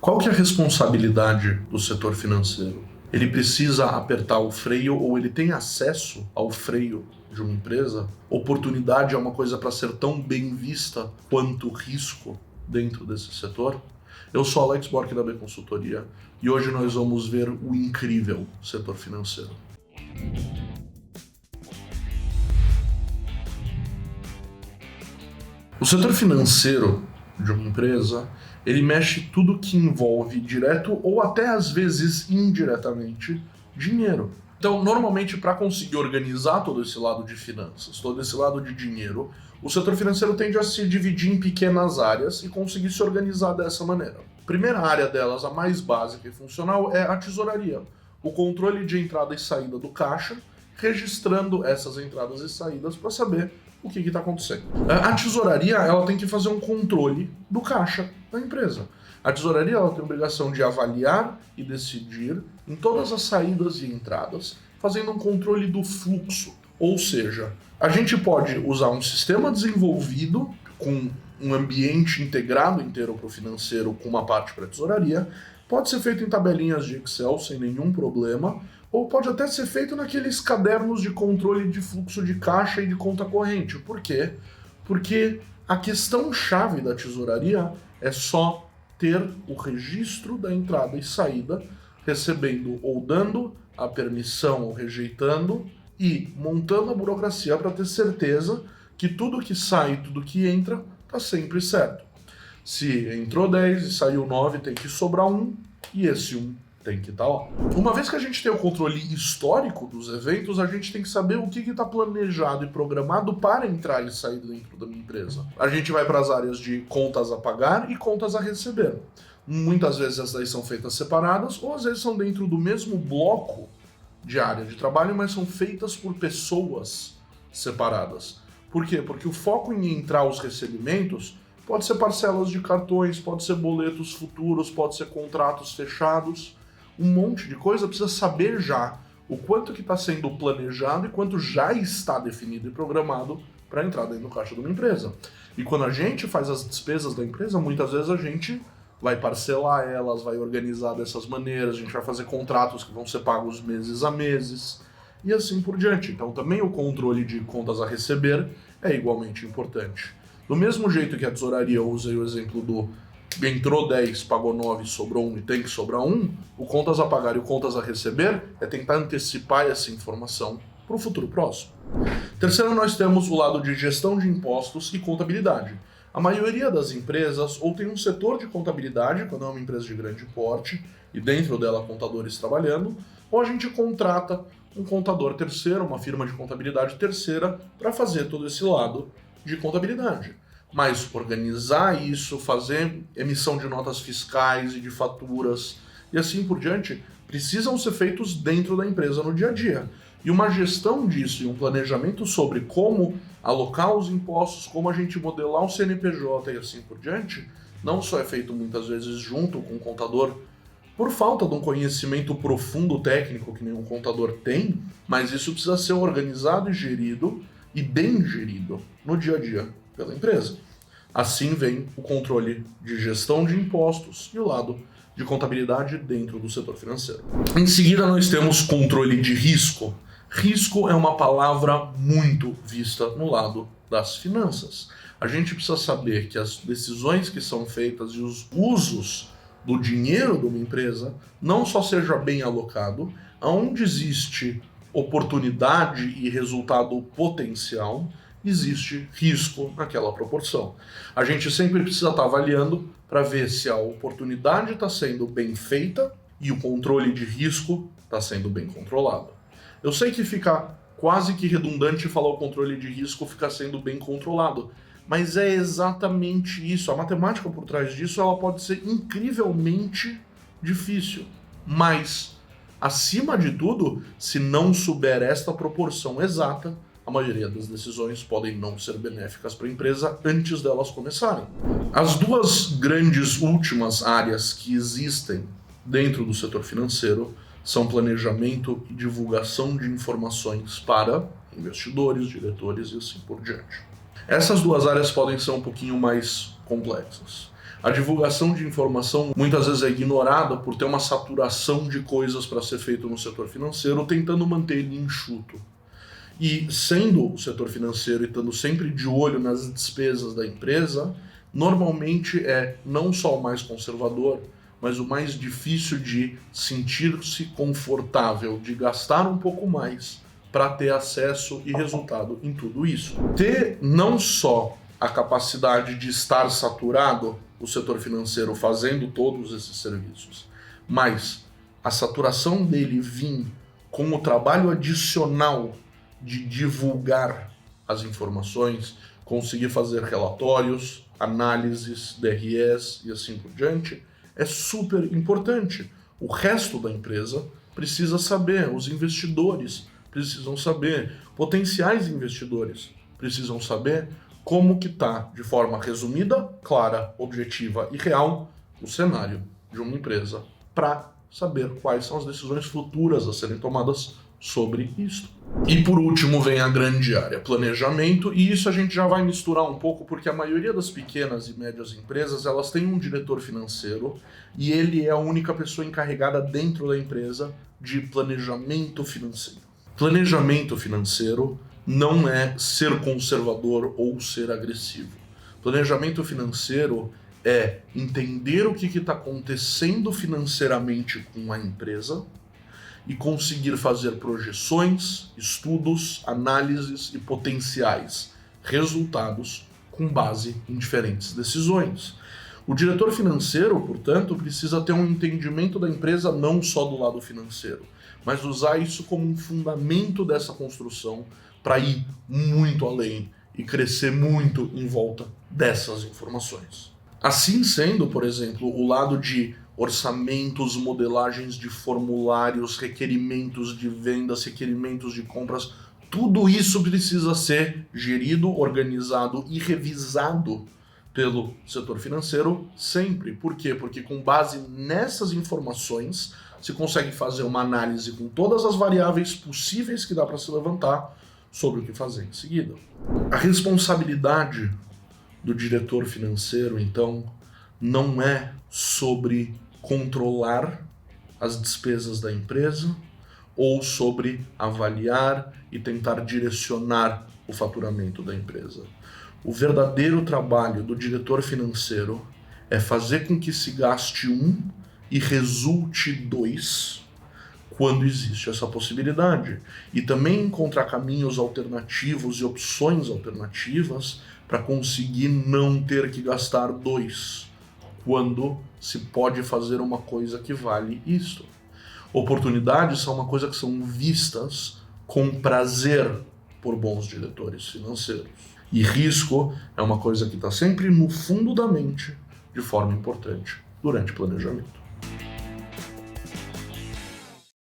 Qual que é a responsabilidade do setor financeiro? Ele precisa apertar o freio ou ele tem acesso ao freio de uma empresa? Oportunidade é uma coisa para ser tão bem vista quanto risco dentro desse setor? Eu sou Alex Bork da B Consultoria e hoje nós vamos ver o incrível setor financeiro. O setor financeiro de uma empresa, ele mexe tudo que envolve direto ou até às vezes indiretamente dinheiro. Então, normalmente, para conseguir organizar todo esse lado de finanças, todo esse lado de dinheiro, o setor financeiro tende a se dividir em pequenas áreas e conseguir se organizar dessa maneira. A primeira área delas, a mais básica e funcional, é a tesouraria, o controle de entrada e saída do caixa, registrando essas entradas e saídas para saber o que está acontecendo. A tesouraria, ela tem que fazer um controle do caixa da empresa. A tesouraria, ela tem a obrigação de avaliar e decidir em todas as saídas e entradas, fazendo um controle do fluxo. Ou seja, a gente pode usar um sistema desenvolvido com um ambiente integrado inteiro para o financeiro com uma parte para a tesouraria, pode ser feito em tabelinhas de Excel sem nenhum problema, ou pode até ser feito naqueles cadernos de controle de fluxo de caixa e de conta corrente. Por quê? Porque a questão-chave da tesouraria é só ter o registro da entrada e saída, recebendo ou dando a permissão ou rejeitando e montando a burocracia para ter certeza que tudo que sai e tudo que entra está sempre certo. Se entrou 10 e saiu 9, tem que sobrar 1 e esse 1 tem que estar lá. Uma vez que a gente tem o controle histórico dos eventos, a gente tem que saber o que está planejado e programado para entrar e sair dentro da minha empresa. A gente vai para as áreas de contas a pagar e contas a receber. Muitas vezes essas são feitas separadas ou às vezes são dentro do mesmo bloco de área de trabalho, mas são feitas por pessoas separadas. Por quê? Porque o foco em entrar os recebimentos pode ser parcelas de cartões, pode ser boletos futuros, pode ser contratos fechados. Um monte de coisa precisa saber já o quanto que está sendo planejado e quanto já está definido e programado para entrar dentro do caixa de uma empresa. E quando a gente faz as despesas da empresa, muitas vezes a gente vai parcelar elas, vai organizar dessas maneiras, a gente vai fazer contratos que vão ser pagos meses a meses e assim por diante. Então também o controle de contas a receber é igualmente importante. Do mesmo jeito que a tesouraria, eu usei o exemplo do entrou 10, pagou 9, sobrou 1 e tem que sobrar 1, o contas a pagar e o contas a receber é tentar antecipar essa informação para o futuro próximo. Terceiro, nós temos o lado de gestão de impostos e contabilidade. A maioria das empresas ou tem um setor de contabilidade, quando é uma empresa de grande porte, e dentro dela contadores trabalhando, ou a gente contrata um contador terceiro, uma firma de contabilidade terceira, para fazer todo esse lado de contabilidade. Mas organizar isso, fazer emissão de notas fiscais e de faturas e assim por diante, precisam ser feitos dentro da empresa no dia a dia. E uma gestão disso e um planejamento sobre como alocar os impostos, como a gente modelar o CNPJ e assim por diante, não só é feito muitas vezes junto com o contador, por falta de um conhecimento profundo técnico que nenhum contador tem, mas isso precisa ser organizado e gerido e bem gerido no dia a dia pela empresa. Assim vem o controle de gestão de impostos e o lado de contabilidade dentro do setor financeiro. Em seguida, nós temos controle de risco. Risco é uma palavra muito vista no lado das finanças. A gente precisa saber que as decisões que são feitas e os usos do dinheiro de uma empresa não só seja bem alocado, onde existe oportunidade e resultado potencial, existe risco naquela proporção. A gente sempre precisa estar avaliando para ver se a oportunidade está sendo bem feita e o controle de risco está sendo bem controlado. Eu sei que fica quase que redundante falar o controle de risco fica sendo bem controlado, mas é exatamente isso. A matemática por trás disso ela pode ser incrivelmente difícil, mas acima de tudo, se não souber esta proporção exata, a maioria das decisões podem não ser benéficas para a empresa antes delas começarem. As duas grandes últimas áreas que existem dentro do setor financeiro são planejamento e divulgação de informações para investidores, diretores e assim por diante. Essas duas áreas podem ser um pouquinho mais complexas. A divulgação de informação muitas vezes é ignorada por ter uma saturação de coisas para ser feito no setor financeiro, tentando manter ele enxuto. E sendo o setor financeiro e estando sempre de olho nas despesas da empresa, normalmente é não só o mais conservador, mas o mais difícil de sentir-se confortável, de gastar um pouco mais para ter acesso e resultado em tudo isso. Ter não só a capacidade de estar saturado, o setor financeiro fazendo todos esses serviços, mas a saturação dele vir com o trabalho adicional de divulgar as informações, conseguir fazer relatórios, análises, DREs e assim por diante, é super importante. O resto da empresa precisa saber, os investidores precisam saber, potenciais investidores precisam saber como que está, de forma resumida, clara, objetiva e real, o cenário de uma empresa para saber quais são as decisões futuras a serem tomadas sobre isso. E por último vem a grande área, planejamento, e isso a gente já vai misturar um pouco porque a maioria das pequenas e médias empresas, elas têm um diretor financeiro e ele é a única pessoa encarregada dentro da empresa de planejamento financeiro. Planejamento financeiro não é ser conservador ou ser agressivo. Planejamento financeiro é entender o que está acontecendo financeiramente com a empresa e conseguir fazer projeções, estudos, análises e potenciais resultados com base em diferentes decisões. O diretor financeiro, portanto, precisa ter um entendimento da empresa não só do lado financeiro, mas usar isso como um fundamento dessa construção para ir muito além e crescer muito em volta dessas informações. Assim sendo, por exemplo, o lado de orçamentos, modelagens de formulários, requerimentos de vendas, requerimentos de compras, tudo isso precisa ser gerido, organizado e revisado pelo setor financeiro sempre. Por quê? Porque com base nessas informações se consegue fazer uma análise com todas as variáveis possíveis que dá para se levantar sobre o que fazer em seguida. A responsabilidade do diretor financeiro, então, não é sobre controlar as despesas da empresa ou sobre avaliar e tentar direcionar o faturamento da empresa. O verdadeiro trabalho do diretor financeiro é fazer com que se gaste e resulte 2 quando existe essa possibilidade. E também encontrar caminhos alternativos e opções alternativas para conseguir não ter que gastar 2 quando se pode fazer uma coisa que vale isto. Oportunidades são uma coisa que são vistas com prazer por bons diretores financeiros. E risco é uma coisa que está sempre no fundo da mente de forma importante durante o planejamento.